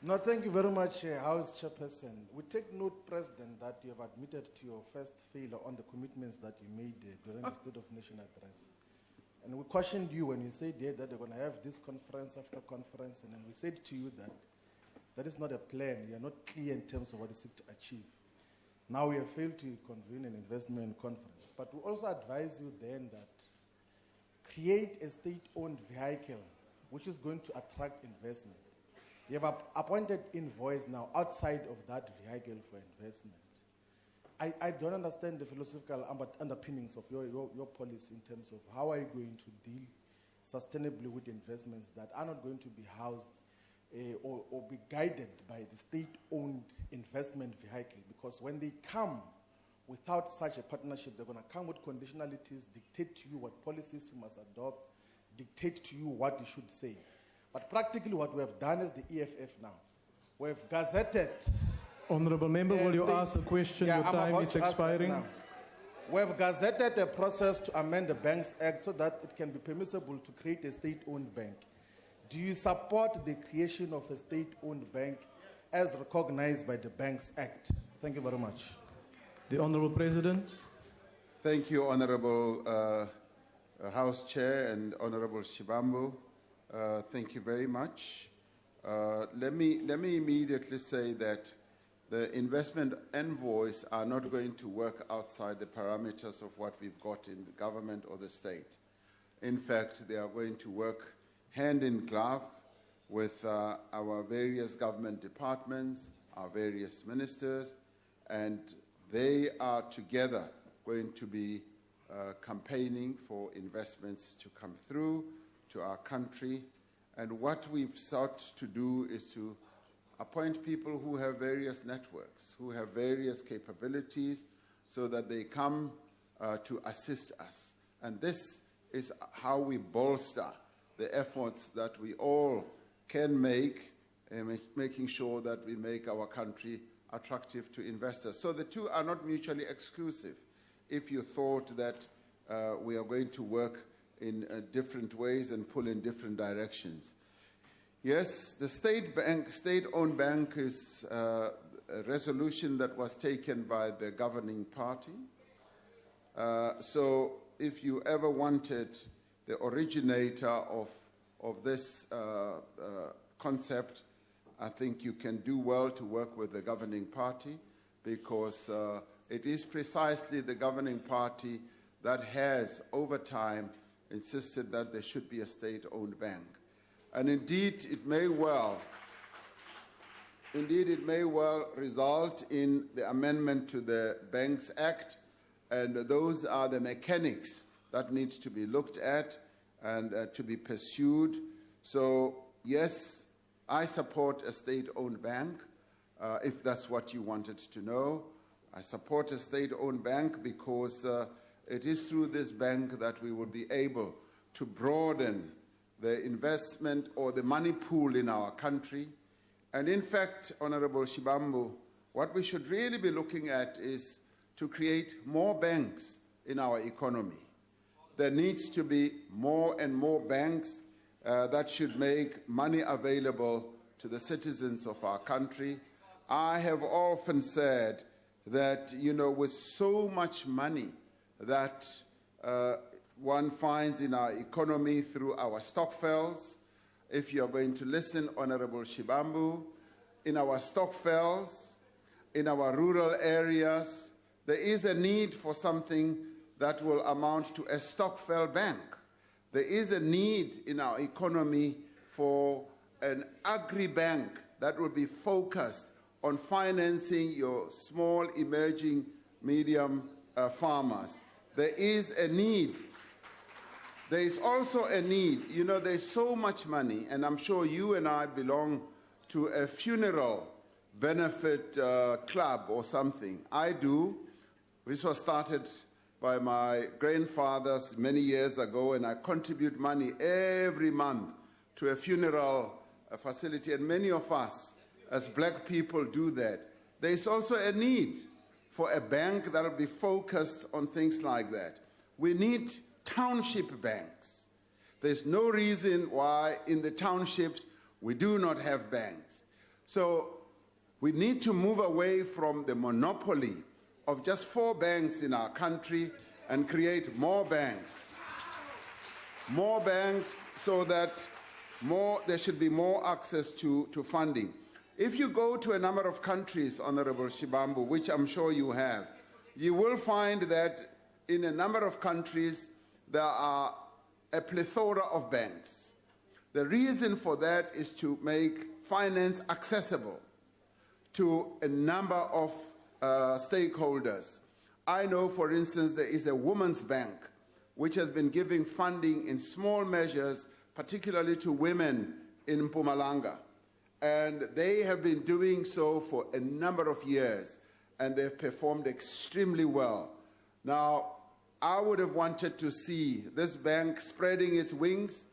No, thank you very much, House Chairperson. We take note, President, that you have admitted to your first failure on the commitments that you made during the State of Nation address. And we cautioned you when you said that they're going to have this conference after conference, and then we said to you that that is not a plan. You are not clear in terms of what you seek to achieve. Now we have failed to convene an investment conference. But we also advise you then that create a state-owned vehicle which is going to attract investment. You have appointed invoice now outside of that vehicle for investment. I don't understand the philosophical underpinnings of your policy in terms of how are you going to deal sustainably with investments that are not going to be housed or be guided by the state-owned investment vehicle, because when they come without such a partnership, they're going to come with conditionalities, dictate to you what policies you must adopt, dictate to you what you should say. But practically what we have done is the EFF now. We have gazetted. Honourable Member, will you ask a question? Yeah, your time is expiring. We have gazetted a process to amend the Banks Act so that it can be permissible to create a state-owned bank. Do you support the creation of a state-owned bank as recognized by the Banks Act? Thank you very much. The Honourable President. Thank you, Honourable House Chair and Honourable Shivambu. Thank you very much. Let me immediately say that the investment envoys are not going to work outside the parameters of what we've got in the government or the state. In fact, they are going to work hand in glove with our various government departments, our various ministers, and they are together going to be campaigning for investments to come through to our country. And what we've sought to do is to appoint people who have various networks, who have various capabilities, so that they come to assist us. And this is how we bolster the efforts that we all can make, making sure that we make our country attractive to investors. So the two are not mutually exclusive. If you thought that we are going to work in different ways and pull in different directions. Yes, the state-owned bank is a resolution that was taken by the governing party. So if you ever wanted the originator of this concept, I think you can do well to work with the governing party, because it is precisely the governing party that has, over time, insisted that there should be a state-owned bank. And indeed, it may well result in the amendment to the Banks Act, and those are the mechanics that need to be looked at and to be pursued. So, yes, I support a state-owned bank, if that's what you wanted to know. I support a state-owned bank because it is through this bank that we will be able to broaden the investment or the money pool in our country. And in fact, Honourable Shivambu, what we should really be looking at is to create more banks in our economy. There needs to be more and more banks that should make money available to the citizens of our country. I have often said that, with so much money that one finds in our economy through our stokvels, if you're going to listen, Honourable Shivambu, in our stokvels, in our rural areas, there is a need for something that will amount to a stokvel bank. There is a need in our economy for an agri-bank that will be focused on financing your small, emerging, medium farmers. There is a need. There is also a need. There's so much money, and I'm sure you and I belong to a funeral benefit club or something. I do. This was started by my grandfathers many years ago, and I contribute money every month to a funeral facility, and many of us as black people do that. There is also a need for a bank that will be focused on things like that. We need township banks. There's no reason why in the townships we do not have banks. So we need to move away from the monopoly of just 4 banks in our country and create more banks. More banks so that there should be more access to funding. If you go to a number of countries, Honorable Shivambu, which I'm sure you have, you will find that in a number of countries there are a plethora of banks. The reason for that is to make finance accessible to a number of stakeholders. I know, for instance, there is a women's bank which has been giving funding in small measures, particularly to women in Mpumalanga. And they have been doing so for a number of years, and they've performed extremely well. Now, I would have wanted to see this bank spreading its wings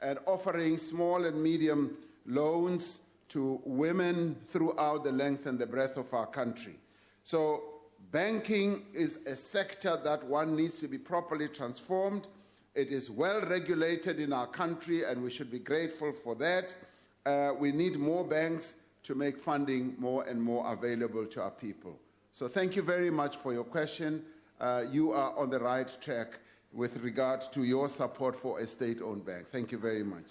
and offering small and medium loans to women throughout the length and the breadth of our country. So banking is a sector that one needs to be properly transformed. It is well regulated in our country, and we should be grateful for that. We need more banks to make funding more and more available to our people. So thank you very much for your question. You are on the right track with regard to your support for a state-owned bank. Thank you very much.